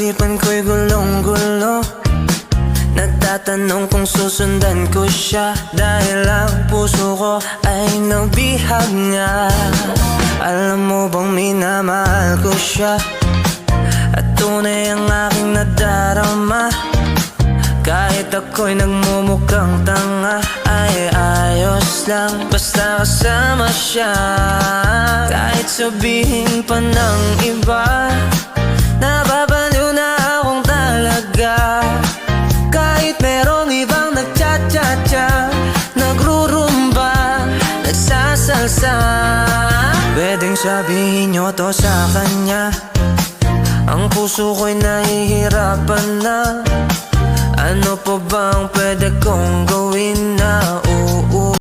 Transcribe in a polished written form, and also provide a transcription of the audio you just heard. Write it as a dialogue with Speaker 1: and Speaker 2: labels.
Speaker 1: isipan ko'y gulong-gulo. Nagtatanong kung susundan ko siya, dahil ang puso ko ay nabihag nga. Alam mo bang minamahal ko siya, at tunay ang aking nadarama. Kahit ako'y nagmumukhang tanga, ay ayos lang basta kasama siya. Kahit sabihin pa ng iba, nababaliw na akong talaga. Kahit merong ibang nagcha-cha-cha, nagrurumba, nagsasalsa. Pwedeng sabihin nyo to sa kanya, ang puso ko'y nahihirapan na. Ano pa bang pwede kong gawin na